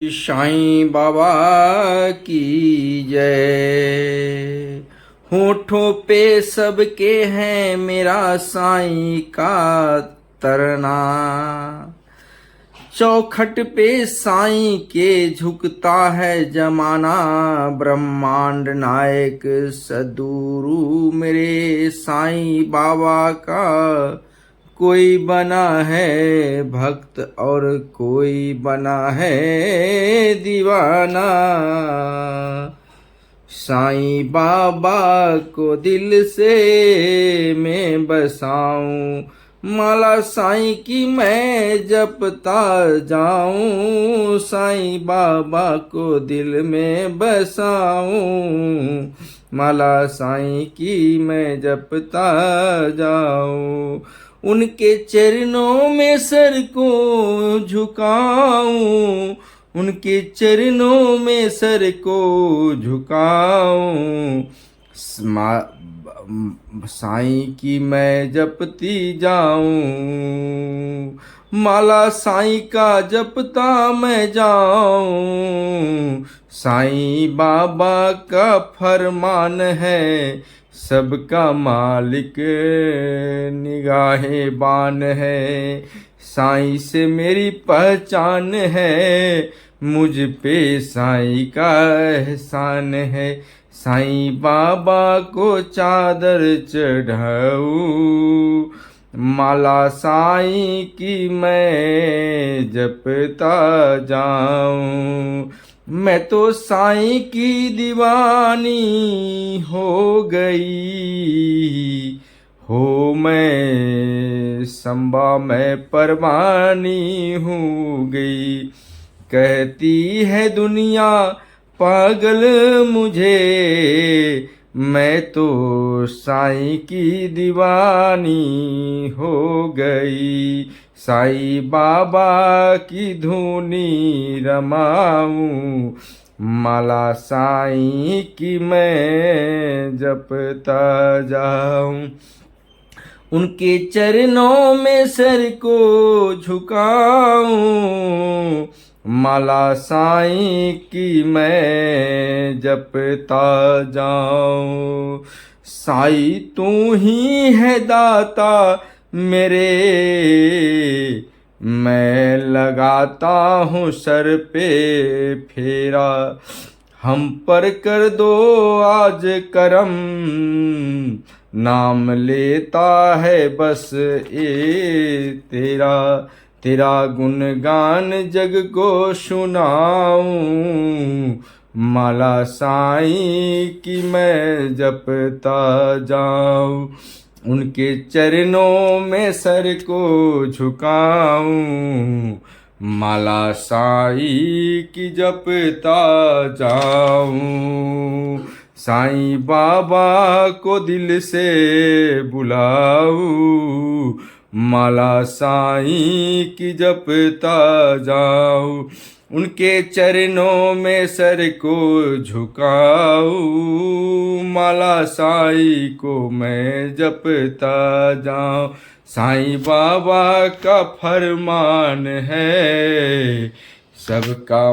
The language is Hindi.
साईं बाबा की जय। होठों पे सबके हैं मेरा साईं का तरना। चौखट पे साईं के झुकता है जमाना। ब्रह्मांड नायक सद्गुरु मेरे साईं बाबा का कोई बना है भक्त और कोई बना है दीवाना। साईं बाबा को दिल से मैं बसाऊं, माला साईं की मैं जपता जाऊं। साईं बाबा को दिल में बसाऊं, माला साईं की मैं जपता जाऊं। उनके चरणों में सर को झुकाऊं, उनके चरणों में सर को झुकाऊं। साईं की मैं जपती जाऊं, माला साईं का जपता मैं जाऊं। साईं बाबा का फरमान है, सबका मालिक निगाहे बान है। साईं से मेरी पहचान है, मुझ पे साईं का एहसान है। साईं बाबा को चादर चढ़ाऊं, माला साईं की मैं जपता जाऊं। मैं तो साईं की दीवानी हो गई, हो मैं संबा मैं परवानी हो गई। कहती है दुनिया पागल मुझे, मैं तो साईं की दीवानी हो गई। साईं बाबा की धुनी रमाऊं, माला साईं की मैं जपता जाऊं। उनके चरणों में सर को झुकाऊं, माला साईं की मैं जपता जाऊं। साईं तू ही है दाता मेरे, मैं लगाता हूँ सर पे फेरा। हम पर कर दो आज करम, नाम लेता है बस ए तेरा। तेरा गुणगान जग को सुनाऊं, माला साईं की मैं जपता जाऊं। उनके चरणों में सर को झुकाऊं, माला साईं की जपता जाऊं। साईं बाबा को दिल से बुलाऊं, माला साईं की जपता जाऊं। उनके चरणों में सर को झुकाऊं, माला साईं को मैं जपता जाऊं। साईं बाबा का फरमान है, सबका